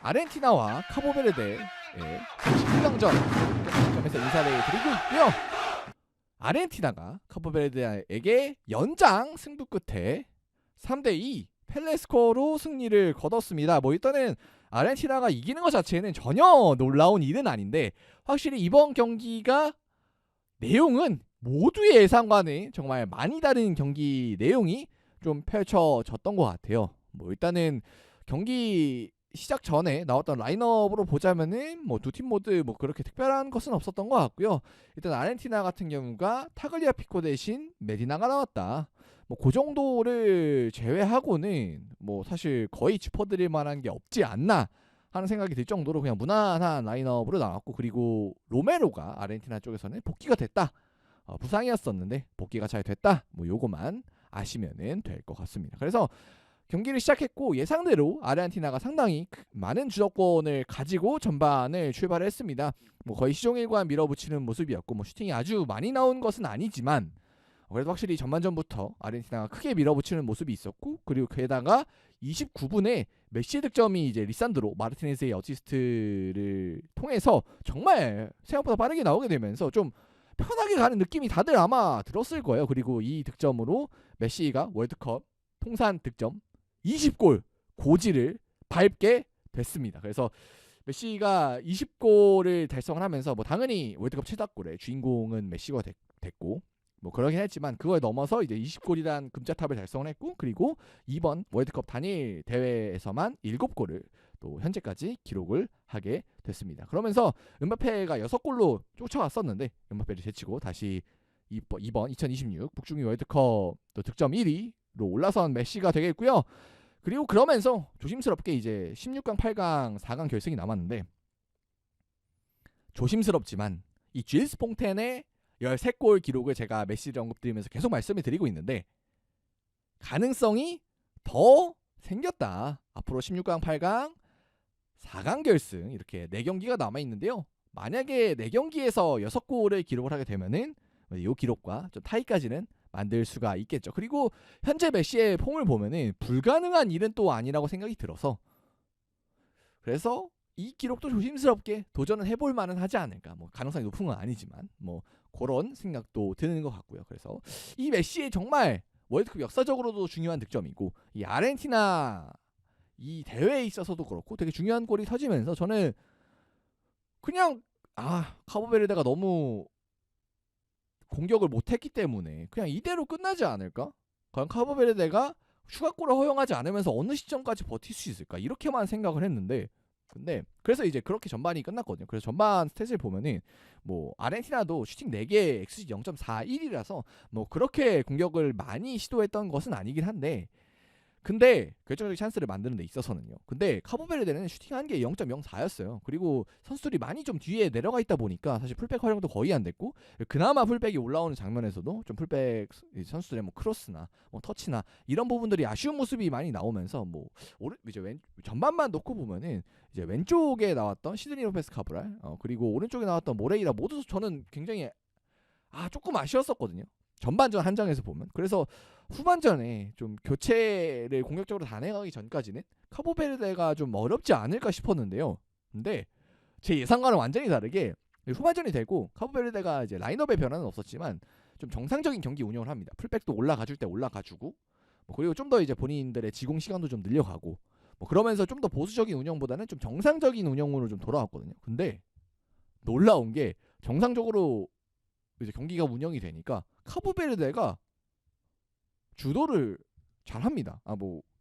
아르헨티나와 카보베르데의 16강전 점에서 인사를 드리고 있고요. 아르헨티나가 카보베르데에게 연장 승부 끝에 3대2 펠레스코로 승리를 거뒀습니다. 뭐 일단은 아르헨티나가 이기는 것 자체는 전혀 놀라운 일은 아닌데, 확실히 이번 경기가 내용은 모두의 예상과는 정말 많이 다른 경기 내용이 좀 펼쳐졌던 것 같아요. 뭐 일단은 경기 시작 전에 나왔던 라인업으로 보자면은 뭐 두 팀 모두 뭐 그렇게 특별한 것은 없었던 것 같고요. 일단 아르헨티나 같은 경우가 타글리아피코 대신 메디나가 나왔다. 뭐 그 정도를 제외하고는 뭐 사실 거의 짚어드릴 만한 게 없지 않나 하는 생각이 들 정도로 그냥 무난한 라인업으로 나왔고, 그리고 로메로가 아르헨티나 쪽에서는 복귀가 됐다. 부상이었었는데 복귀가 잘 됐다. 뭐 요거만 아시면은 될 것 같습니다. 그래서 경기를 시작했고 예상대로 아르헨티나가 상당히 많은 주도권을 가지고 전반을 출발했습니다. 뭐 거의 시종일관 밀어붙이는 모습이었고, 뭐 슈팅이 아주 많이 나온 것은 아니지만 그래도 확실히 전반전부터 아르헨티나가 크게 밀어붙이는 모습이 있었고, 그리고 게다가 29분에 메시의 득점이 이제 리산드로 마르티네스의 어시스트를 통해서 정말 생각보다 빠르게 나오게 되면서 좀 편하게 가는 느낌이 다들 아마 들었을 거예요. 그리고 이 득점으로 메시가 월드컵 통산 득점 20골 고지를 밟게 됐습니다. 그래서 메시가 20골을 달성을 하면서 뭐 당연히 월드컵 최다골의 주인공은 메시가 됐고, 뭐 그러긴 했지만 그걸 넘어서 이제 20골이란 금자탑을 달성을 했고, 그리고 이번 월드컵 단일 대회에서만 7골을 또 현재까지 기록을 하게 됐습니다. 그러면서 음바페가 6골로 쫓아왔었는데 음바페를 제치고 다시 이번 2026 북중미 월드컵 또 득점 1위로 올라선 메시가 되겠고요. 그리고 그러면서 조심스럽게 이제 16강, 8강, 4강 결승이 남았는데, 조심스럽지만 이 주일스 퐁텐의 13골 기록을 제가 메시를 언급드리면서 계속 말씀을 드리고 있는데, 가능성이 더 생겼다. 앞으로 16강, 8강, 4강 결승 이렇게 4경기가 남아있는데요. 만약에 4경기에서 6골을 기록을 하게 되면은 이 기록과 좀 타이까지는 만들 수가 있겠죠. 그리고 현재 메시의 폼을 보면은 불가능한 일은 또 아니라고 생각이 들어서, 그래서 이 기록도 조심스럽게 도전을 해볼 만은 하지 않을까. 뭐 가능성이 높은 건 아니지만 뭐 그런 생각도 드는 것 같고요. 그래서 이 메시의 정말 월드컵 역사적으로도 중요한 득점이고, 이 아르헨티나 이 대회에 있어서도 그렇고 되게 중요한 골이 터지면서 저는 그냥 카보베르데가 너무 공격을 못했기 때문에 그냥 이대로 끝나지 않을까? 과연 카보베르데가 추가골을 허용하지 않으면서 어느 시점까지 버틸 수 있을까? 이렇게만 생각을 했는데, 근데 그래서 이제 그렇게 전반이 끝났거든요. 그래서 전반 스탯을 보면은 뭐 아르헨티나도 슈팅 4개 xG 0.41이라서 뭐 그렇게 공격을 많이 시도했던 것은 아니긴 한데, 근데 결정적인 찬스를 만드는 데 있어서는요. 근데 카보베르데는 슈팅 한 개 0.04였어요. 그리고 선수들이 많이 좀 뒤에 내려가 있다 보니까 사실 풀백 활용도 거의 안 됐고, 그나마 풀백이 올라오는 장면에서도 좀 풀백 선수들의 뭐 크로스나 뭐 터치나 이런 부분들이 아쉬운 모습이 많이 나오면서 뭐 이제 전반만 놓고 보면은 이제 왼쪽에 나왔던 시드니 로페스 카브랄 그리고 오른쪽에 나왔던 모레이라 모두 저는 굉장히 조금 아쉬웠었거든요. 전반전 한정에서 보면. 그래서 후반전에 좀 교체를 공격적으로 단행하기 전까지는 카보베르데가 좀 어렵지 않을까 싶었는데요. 근데 제 예상과는 완전히 다르게 후반전이 되고 카보베르데가 이제 라인업의 변화는 없었지만 좀 정상적인 경기 운영을 합니다. 풀백도 올라가줄 때 올라가주고, 뭐 그리고 좀 더 이제 본인들의 지공 시간도 좀 늘려가고, 뭐 그러면서 좀 더 보수적인 운영보다는 좀 정상적인 운영으로 좀 돌아왔거든요. 근데 놀라운 게 정상적으로 이제 경기가 운영이 되니까 카보베르데가 주도를 잘합니다.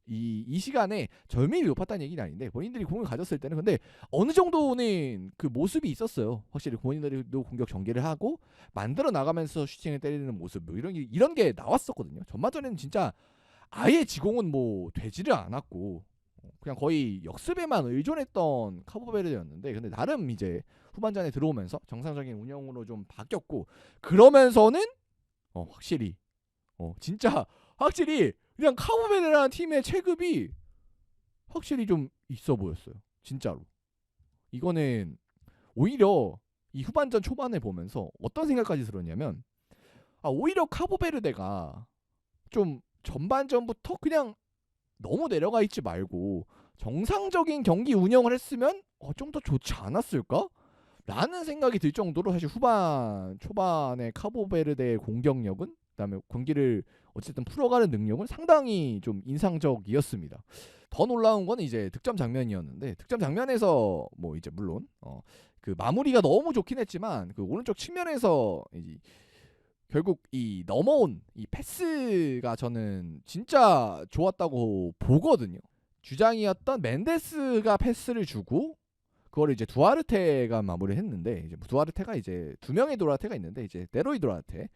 이 시간에 절묘히 높았다는 얘기는 아닌데 본인들이 공을 가졌을 때는 근데 어느 정도는 그 모습이 있었어요. 확실히 본인들도 공격 전개를 하고 만들어 나가면서 슈팅을 때리는 모습, 뭐 이런 게 나왔었거든요. 전반전에는 진짜 아예 지공은 뭐 되지를 않았고 그냥 거의 역습에만 의존했던 카보베르데였는데, 근데 나름 이제 후반전에 들어오면서 정상적인 운영으로 좀 바뀌었고, 그러면서는 확실히 진짜 확실히 그냥 카보베르데라는 팀의 체급이 확실히 좀 있어 보였어요. 진짜로. 이거는 오히려 이 후반전 초반에 보면서 어떤 생각까지 들었냐면, 오히려 카보베르데가 좀 전반전부터 그냥 너무 내려가 있지 말고 정상적인 경기 운영을 했으면 좀 더 좋지 않았을까? 라는 생각이 들 정도로 사실 후반 초반에 카보베르데의 공격력은, 그다음에 경기를 어쨌든 풀어가는 능력은 상당히 좀 인상적이었습니다. 더 놀라운 건 이제 득점 장면이었는데, 득점 장면에서 뭐 이제 물론 그 마무리가 너무 좋긴 했지만 그 오른쪽 측면에서 결국 이 넘어온 이 패스가 저는 진짜 좋았다고 보거든요. 주장이었던 멘데스가 패스를 주고 그걸 이제 두아르테가 마무리를 했는데, 이제 두아르테가 이제 두 명의 두아르테가 있는데, 이제 데로이 두아르테,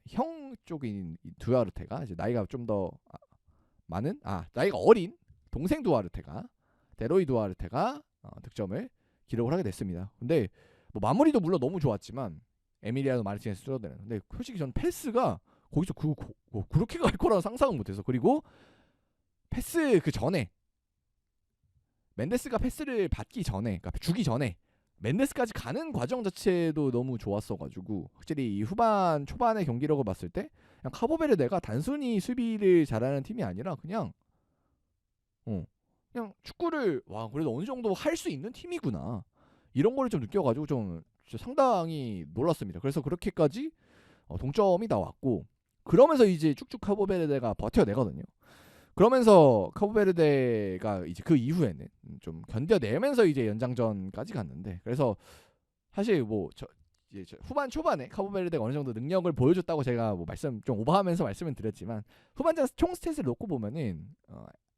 형 쪽인 두아르테가 이제 나이가 좀 더 많은, 나이가 어린 동생 두아르테가, 데로이 두아르테가 득점을 기록을 하게 됐습니다. 근데 뭐 마무리도 물론 너무 좋았지만 에밀리아노 마르티네스 뚫어내는, 근데 솔직히 저는 패스가 거기서 그렇게 갈 거라는 상상은 못해서, 그리고 패스 그 전에 멘데스가 패스를 받기 전에, 그러니까 주기 전에 멘데스까지 가는 과정 자체도 너무 좋았어가지고, 확실히 이 후반 초반의 경기력을 봤을 때 그냥 카보베르데가 단순히 수비를 잘하는 팀이 아니라 그냥 그냥 축구를 그래도 어느 정도 할 수 있는 팀이구나, 이런 거를 좀 느껴가지고 좀 상당히 놀랐습니다. 그래서 그렇게까지 동점이 나왔고, 그러면서 이제 쭉쭉 카보베르데가 버텨내거든요. 그러면서 카보베르데가 이제 그 이후에는 좀 견뎌내면서 이제 연장전까지 갔는데, 그래서 사실 뭐 이제 후반 초반에 카보베르데가 어느 정도 능력을 보여줬다고 제가 뭐 말씀 좀 오버하면서 말씀을 드렸지만, 후반전 총 스탯을 놓고 보면은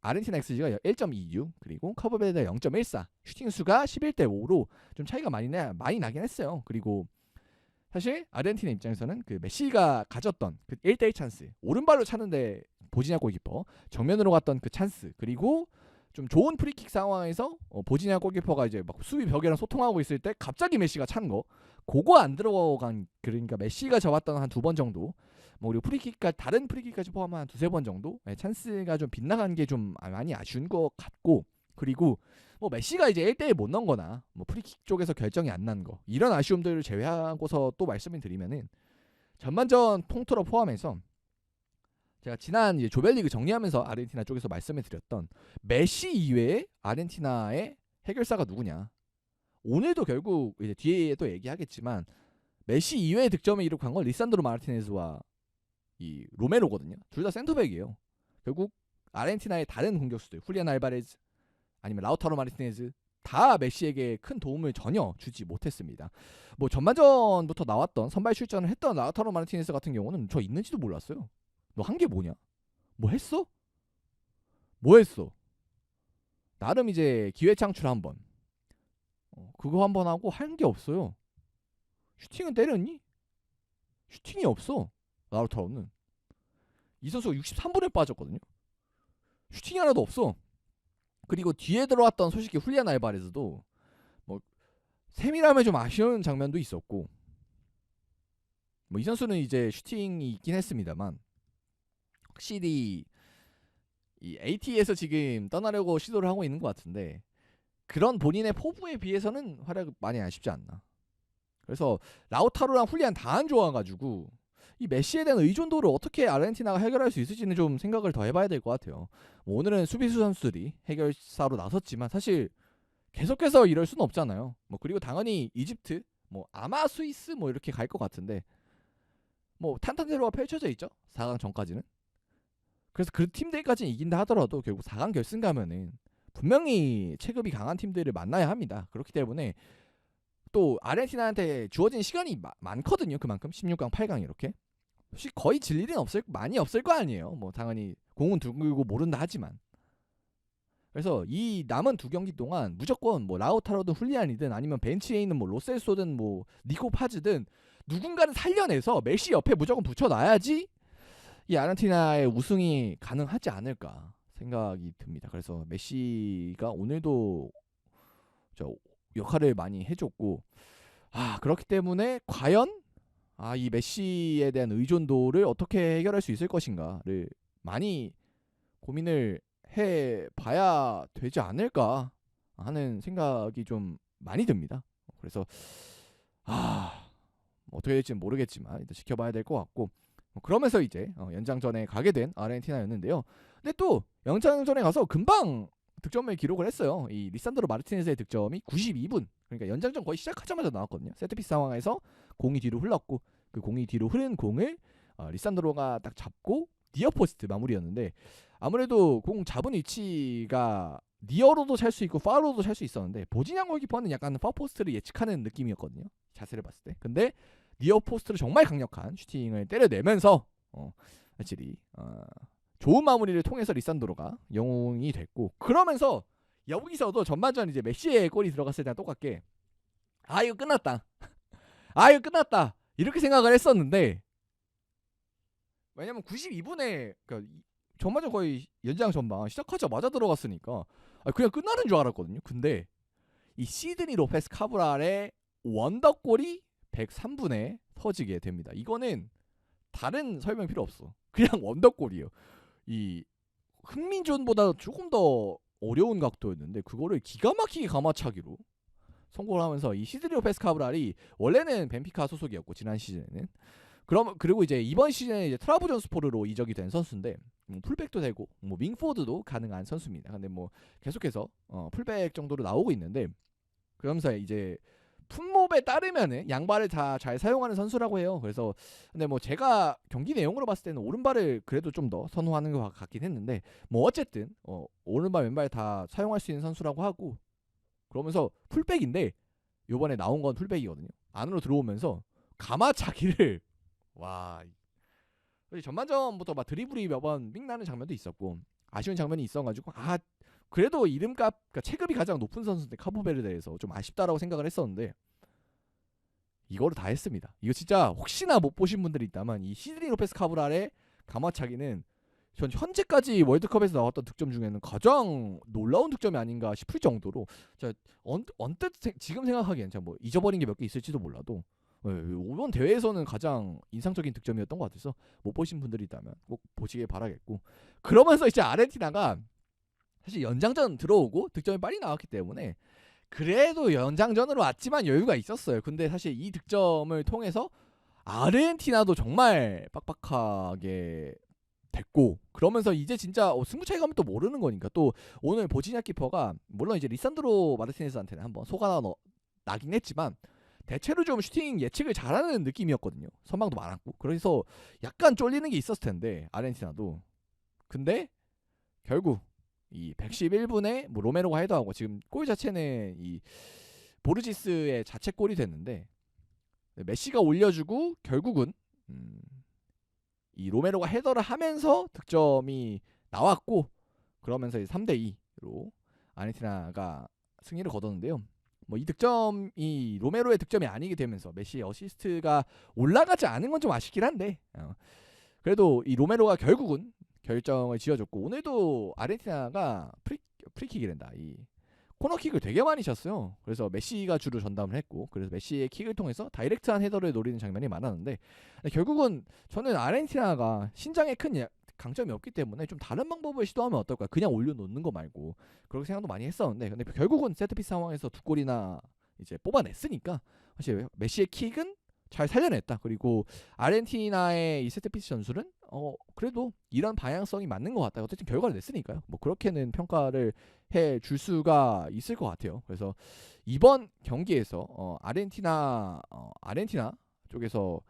아르헨티나 XG가 1.26, 그리고 카보베르데가 0.14, 슈팅 수가 11대 5로 좀 차이가 많이 나긴 했어요. 그리고 사실 아르헨티나 입장에서는 그 메시가 가졌던 그 1대1 찬스, 오른발로 차는데 보지냐 골키퍼 정면으로 갔던 그 찬스, 그리고 좀 좋은 프리킥 상황에서 보지냐 골키퍼가 이제 막 수비 벽이랑 소통하고 있을 때 갑자기 메시가 찬 거, 그거 안 들어간, 그러니까 메시가 잡았던 한 2번 정도, 뭐 그리고 프리킥까지, 다른 프리킥까지 포함한 한 2-3번 정도 찬스가 좀 빗나간 게 좀 많이 아쉬운 것 같고, 그리고 뭐 메시가 이제 1대1 못 넣은 거나 뭐 프리킥 쪽에서 결정이 안 난 거, 이런 아쉬움들을 제외하고서 또 말씀을 드리면은, 전반전 통틀어 포함해서 제가 지난 이제 조별리그 정리하면서 아르헨티나 쪽에서 말씀을 드렸던 메시 이외에 아르헨티나의 해결사가 누구냐, 오늘도 결국 이제 뒤에 또 얘기하겠지만 메시 이외의 득점을 기록한 건 리산드로 마르티네즈와 이 로메로거든요. 둘 다 센터백이에요. 결국 아르헨티나의 다른 공격수들, 훌리안 알바레즈 아니면 라우타로 마르티네즈, 다 메시에게 큰 도움을 전혀 주지 못했습니다. 뭐 전반전부터 나왔던 선발 출전을 했던 라우타로 마르티네즈 같은 경우는 저 있는지도 몰랐어요. 너 한 게 뭐냐? 뭐 했어? 뭐 했어? 나름 이제 기회 창출 한번, 그거 한번 하고 한 게 없어요. 슈팅은 때렸니? 슈팅이 없어. 라우타로는 이 선수가 63분에 빠졌거든요. 슈팅이 하나도 없어. 그리고 뒤에 들어왔던 솔직히 훌리안 알바레즈도 뭐 세밀하면 좀 아쉬운 장면도 있었고, 뭐 이 선수는 이제 슈팅이 있긴 했습니다만, 확실히 이 AT에서 지금 떠나려고 시도를 하고 있는 것 같은데, 그런 본인의 포부에 비해서는 활약이 많이 아쉽지 않나. 그래서 라우타로랑 훌리안 다 안 좋아가지고 이 메시에 대한 의존도를 어떻게 아르헨티나가 해결할 수 있을지는 좀 생각을 더 해봐야 될 것 같아요. 뭐 오늘은 수비수 선수들이 해결사로 나섰지만 사실 계속해서 이럴 수는 없잖아요. 뭐 그리고 당연히 이집트, 뭐 아마 스위스 뭐 이렇게 갈 것 같은데, 뭐 탄탄대로가 펼쳐져 있죠, 4강 전까지는. 그래서 그 팀들까지는 이긴다 하더라도 결국 4강 결승 가면은 분명히 체급이 강한 팀들을 만나야 합니다. 그렇기 때문에 또 아르헨티나한테 주어진 시간이 많거든요. 그만큼 16강, 8강 이렇게 거의 질 일은 많이 없을 거 아니에요. 뭐 당연히 공은 둥글고 모른다 하지만. 그래서 이 남은 2경기 동안 무조건 뭐 라우타로든 훌리안이든 아니면 벤치에 있는 뭐 로셀소든 뭐 니코 파즈든 누군가는 살려내서 메시 옆에 무조건 붙여놔야지 이 아르헨티나의 우승이 가능하지 않을까 생각이 듭니다. 그래서 메시가 오늘도 저 역할을 많이 해줬고, 그렇기 때문에 과연 이 메시에 대한 의존도를 어떻게 해결할 수 있을 것인가를 많이 고민을 해봐야 되지 않을까 하는 생각이 좀 많이 듭니다. 그래서 어떻게 될지는 모르겠지만 일단 지켜봐야 될 것 같고, 그러면서 이제 연장전에 가게 된 아르헨티나였는데요. 근데 또 연장전에 가서 금방 득점을 기록을 했어요. 이 리산드로 마르티네즈의 득점이 92분. 그러니까 연장전 거의 시작하자마자 나왔거든요. 세트피스 상황에서 공이 뒤로 흘렀고 그 공이 뒤로 흐른 공을 리산드로가 딱 잡고 니어 포스트 마무리였는데 아무래도 공 잡은 위치가 니어로도 찰 수 있고 파울로도 찰 수 있었는데 보지냥 골키퍼는 약간 파울 포스트를 예측하는 느낌이었거든요. 자세를 봤을 때. 근데 니어 포스트로 정말 강력한 슈팅을 때려내면서 확실히 좋은 마무리를 통해서 리산드로가 영웅이 됐고 그러면서 여기서도 전반전 이제 메시의 골이 들어갔을 때랑 똑같게 이거 끝났다. 이거 끝났다. 이렇게 생각을 했었는데 왜냐면 92분에 그러니까 전반전 거의 연장 전반 시작하자마자 들어갔으니까 그냥 끝나는 줄 알았거든요. 근데 이 시드니 로페스 카브랄의 원더골이 103분에 터지게 됩니다. 이거는 다른 설명 필요 없어. 그냥 원더골이에요. 이 흥민존보다 조금 더 어려운 각도였는데 그거를 기가 막히게 가마차기로 성공을 하면서 이 시드니 로페스 카브랄이 원래는 벤피카 소속이었고 지난 시즌에는 그리고 이제 이번 시즌에 이제 트라부존스포르로 이적이 된 선수인데 풀백도 되고 윙포드도 가능한 선수입니다. 근데 계속해서 풀백 정도로 나오고 있는데 그러면서 이제 품목에 따르면은 양발을 다 잘 사용하는 선수라고 해요. 그래서 근데 제가 경기 내용으로 봤을 때는 오른발을 그래도 좀 더 선호하는 것 같긴 했는데 어쨌든 오른발 왼발 다 사용할 수 있는 선수라고 하고 그러면서 풀백인데 요번에 나온 건 풀백이거든요. 안으로 들어오면서 가마차기를 와 전반전부터 막 드리블이 몇 번 삑 나는 장면도 있었고 아쉬운 장면이 있어가지고 그래도 이름값 그러니까 체급이 가장 높은 선수인데 카보베르데에서 좀 아쉽다라고 생각을 했었는데 이거를 다 했습니다. 이거 진짜 혹시나 못 보신 분들이 있다면 이 시드니 로페스 카브랄의 가마차기는 전 현재까지 월드컵에서 나왔던 득점 중에는 가장 놀라운 득점이 아닌가 싶을 정도로 언뜻 지금 생각하기엔 잊어버린 게 몇 개 있을지도 몰라도 이번 대회에서는 가장 인상적인 득점이었던 것 같아서 못 보신 분들이 있다면 꼭 보시길 바라겠고 그러면서 이제 아르헨티나가 사실 연장전 들어오고 득점이 빨리 나왔기 때문에 그래도 연장전으로 왔지만 여유가 있었어요. 근데 사실 이 득점을 통해서 아르헨티나도 정말 빡빡하게 됐고 그러면서 이제 진짜 승부 차이감을 또 모르는 거니까 또 오늘 보지냐 키퍼가 물론 이제 리산드로 마르티네즈한테는 한번 속아 나긴 했지만 대체로 좀 슈팅 예측을 잘하는 느낌이었거든요. 선방도 많았고 그래서 약간 쫄리는 게 있었을 텐데 아르헨티나도 근데 결국 이 111분에 로메로가 헤더하고 지금 골 자체는 이 보르지스의 자책골이 됐는데 메시가 올려주고 결국은 이 로메로가 헤더를 하면서 득점이 나왔고 그러면서 3대2로 아르헨티나가 승리를 거뒀는데요. 이 득점이 로메로의 득점이 아니게 되면서 메시의 어시스트가 올라가지 않은 건 좀 아쉽긴 한데 그래도 이 로메로가 결국은 결정을 지어줬고 오늘도 아르헨티나가 프리킥이란다. 이 코너킥을 되게 많이 쳤어요. 그래서 메시가 주로 전담을 했고 그래서 메시의 킥을 통해서 다이렉트한 헤더를 노리는 장면이 많았는데 결국은 저는 아르헨티나가 신장에 큰 강점이 없기 때문에 좀 다른 방법을 시도하면 어떨까 그냥 올려놓는 거 말고 그렇게 생각도 많이 했었는데 근데 결국은 세트피스 상황에서 2골이나 이제 뽑아냈으니까 사실 메시의 킥은 잘 살려냈다. 그리고 아르헨티나의 이 세트피스 전술은 그래도 이런 방향성이 맞는 것 같다. 어쨌든 결과를 냈으니까요. 그렇게는 평가를 해줄 수가 있을 것 같아요. 그래서 이번 경기에서 아르헨티나 쪽에서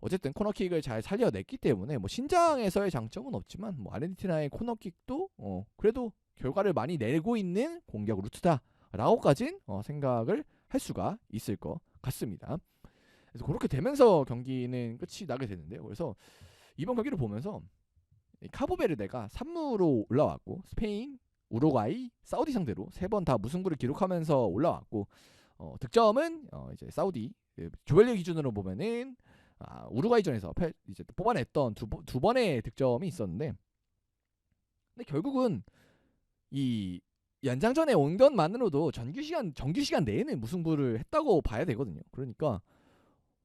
어쨌든 코너킥을 잘 살려냈기 때문에 신장에서의 장점은 없지만 아르헨티나의 코너킥도 그래도 결과를 많이 내고 있는 공격 루트다라고까진 생각을 할 수가 있을 것 같습니다. 그래서 그렇게 되면서 경기는 끝이 나게 되는데요. 그래서 이번 경기를 보면서 카보베르데가 3무로 올라왔고 스페인, 우루과이, 사우디 상대로 3번 다 무승부를 기록하면서 올라왔고 득점은 이제 사우디 조별리그 기준으로 보면은 우루과이전에서 이제 뽑아냈던 두 번의 득점이 있었는데 근데 결국은 이 연장전에 온 것만으로도 정규 시간 내에는 무승부를 했다고 봐야 되거든요. 그러니까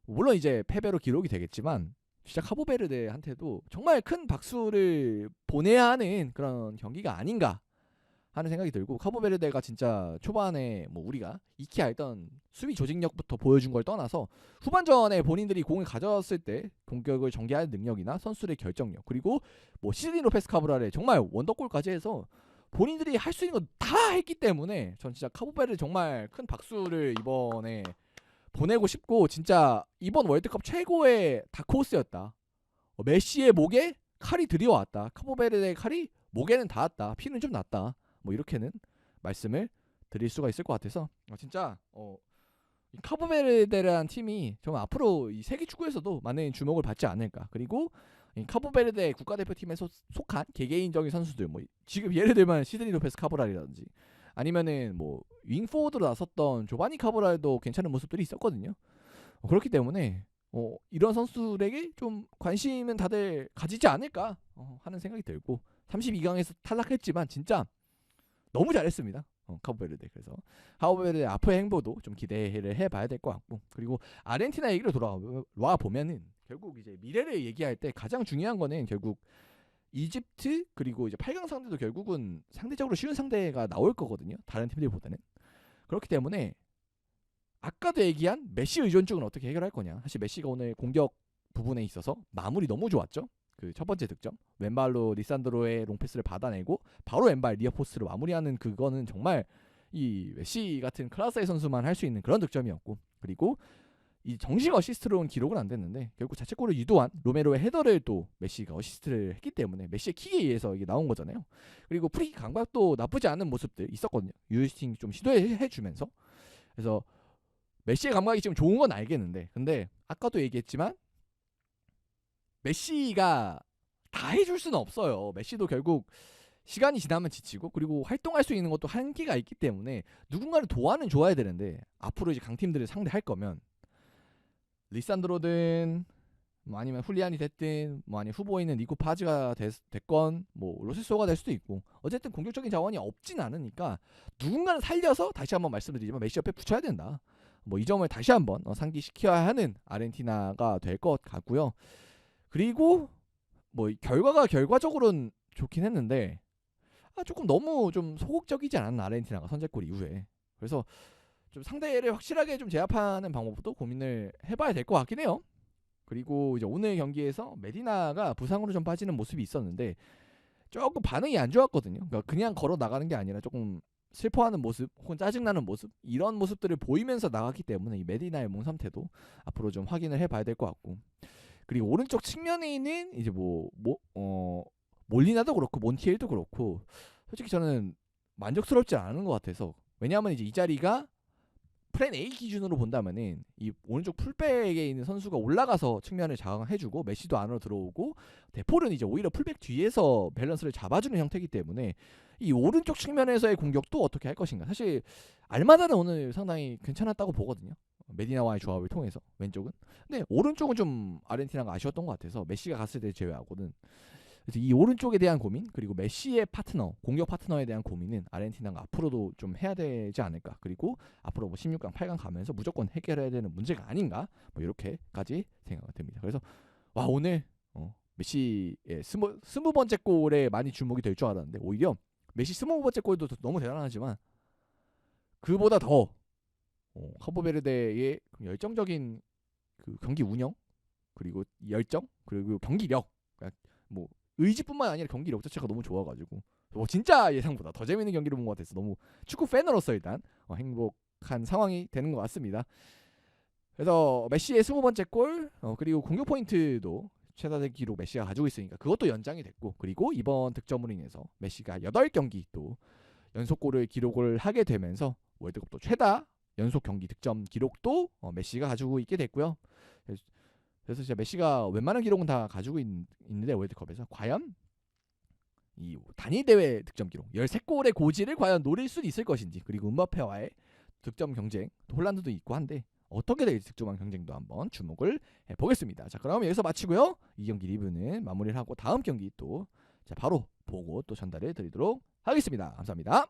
물론 이제 패배로 기록이 되겠지만 진짜 카보베르데한테도 정말 큰 박수를 보내야 하는 그런 경기가 아닌가 하는 생각이 들고 카보베르데가 진짜 초반에 우리가 익히 알던 수비 조직력부터 보여준 걸 떠나서 후반전에 본인들이 공을 가졌을 때 공격을 전개하는 능력이나 선수의 결정력 그리고 시드니 로페스 카브랄의 정말 원더골까지 해서 본인들이 할 수 있는 거 다 했기 때문에 전 진짜 카보베르 정말 큰 박수를 이번에 보내고 싶고, 진짜 이번 월드컵 최고의 다크호스였다. 메시의 목에 칼이 들이왔다. 카보베르의 칼이 목에는 닿았다. 피는 좀 났다. 뭐 이렇게는 말씀을 드릴 수가 있을 것 같아서 진짜 이 카보베르데라는 팀이 정말 앞으로 이 세계 축구에서도 많은 주목을 받지 않을까. 그리고 이 카보베르데 국가대표팀에 속한 개개인적인 선수들, 뭐 지금 예를 들면 시드니 로페스 카보랄이라든지 아니면은 뭐 윙포워드로 나섰던 조바니 카보랄도 괜찮은 모습들이 있었거든요. 그렇기 때문에 이런 선수들에게 좀 관심은 다들 가지지 않을까 하는 생각이 들고, 32강에서 탈락했지만 진짜 너무 잘했습니다. 카보베르데. 그래서 카보베르데 앞으로의 행보도 좀 기대를 해봐야 될 것 같고, 그리고 아르헨티나 얘기로 돌아와 보면은 결국 이제 미래를 얘기할 때 가장 중요한 거는 결국 이집트 그리고 이제 8강 상대도 결국은 상대적으로 쉬운 상대가 나올 거거든요. 다른 팀들보다는. 그렇기 때문에 아까도 얘기한 메시 의존증은 어떻게 해결할 거냐. 사실 메시가 오늘 공격 부분에 있어서 마무리 너무 좋았죠. 그 첫 번째 득점, 왼발로 리산드로의 롱패스를 받아내고 바로 왼발 리어포스로 마무리하는 그거는 정말 이 메시 같은 클라스의 선수만 할 수 있는 그런 득점이었고, 그리고 이 정식 어시스트로는 기록은 안 됐는데 결국 자책골을 유도한 로메로의 헤더를 또 메시가 어시스트를 했기 때문에 메시의 킥에 의해서 이게 나온 거잖아요. 그리고 프리킥 감각도 나쁘지 않은 모습들 있었거든요. 유스팅 좀 시도해주면서. 그래서 메시의 감각이 지금 좋은 건 알겠는데, 근데 아까도 얘기했지만 메시가 다 해줄 수는 없어요. 메시도 결국 시간이 지나면 지치고, 그리고 활동할 수 있는 것도 한계가 있기 때문에 누군가를 도와는 줘야 되는데, 앞으로 이제 강팀들을 상대할 거면 리산드로든 뭐 아니면 훌리안이 됐든 뭐 아니면 후보에 있는 니코 파즈가 됐건 뭐 로세소가 될 수도 있고, 어쨌든 공격적인 자원이 없진 않으니까 누군가는 살려서, 다시 한번 말씀드리지만 메시 옆에 붙여야 된다. 뭐 이 점을 다시 한번 상기시켜야 하는 아르헨티나가 될 것 같고요. 그리고 뭐 결과가 결과적으로는 좋긴 했는데 조금 너무 좀 소극적이지 않았나, 아르헨티나가 선제골 이후에. 그래서 좀 상대를 확실하게 좀 제압하는 방법도 고민을 해봐야 될 것 같긴 해요. 그리고 이제 오늘 경기에서 메디나가 부상으로 좀 빠지는 모습이 있었는데 조금 반응이 안 좋았거든요. 그러니까 그냥 걸어 나가는 게 아니라 조금 슬퍼하는 모습 혹은 짜증나는 모습, 이런 모습들을 보이면서 나갔기 때문에 이 메디나의 몸 상태도 앞으로 좀 확인을 해봐야 될 것 같고, 그리고 오른쪽 측면에 있는 이제 몰리나도 그렇고 몬티엘도 그렇고 솔직히 저는 만족스럽지 않은 것 같아서. 왜냐하면 이제 이 자리가 플랜 A 기준으로 본다면은 이 오른쪽 풀백에 있는 선수가 올라가서 측면을 장악해주고 메시도 안으로 들어오고, 데폴은 이제 오히려 풀백 뒤에서 밸런스를 잡아주는 형태이기 때문에 이 오른쪽 측면에서의 공격도 어떻게 할 것인가. 사실 알마다는 오늘 상당히 괜찮았다고 보거든요. 메디나와의 조합을 통해서 왼쪽은. 근데 오른쪽은 좀 아르헨티나가 아쉬웠던 것 같아서, 메시가 갔을 때 제외하고는. 그래서 이 오른쪽에 대한 고민, 그리고 메시의 파트너, 공격 파트너에 대한 고민은 아르헨티나가 앞으로도 좀 해야 되지 않을까. 그리고 앞으로 뭐 16강, 8강 가면서 무조건 해결해야 되는 문제가 아닌가, 뭐 이렇게까지 생각이 듭니다. 그래서 와, 오늘 메시의 20번째 골에 많이 주목이 될 줄 알았는데 오히려 메시 20번째 골도 너무 대단하지만 그보다 더 카보베르데의 열정적인 그 경기 운영, 그리고 열정, 그리고 경기력, 그러니까 뭐 의지뿐만 아니라 경기력 자체가 너무 좋아가지고 진짜 예상보다 더 재밌는 경기를 본 것 같아서 너무 축구 팬으로서 일단 행복한 상황이 되는 것 같습니다. 그래서 메시의 20번째 골, 그리고 공격 포인트도 최다 기록 메시가 가지고 있으니까 그것도 연장이 됐고, 그리고 이번 득점으로 인해서 메시가 8경기 또 연속골을 기록을 하게 되면서 월드컵도 최다 연속 경기 득점 기록도 메시가 가지고 있게 됐고요. 그래서 진짜 메시가 웬만한 기록은 다 가지고 있는데 월드컵에서 과연 이 단일 대회 득점 기록 13골의 고지를 과연 노릴 수 있을 것인지, 그리고 음바페와의 득점 경쟁, 홀란드도 있고 한데 어떻게 될지 득점왕 경쟁도 한번 주목을 해보겠습니다. 자, 그럼 여기서 마치고요. 이 경기 리뷰는 마무리를 하고 다음 경기 또 바로 보고 또 전달해 드리도록 하겠습니다. 감사합니다.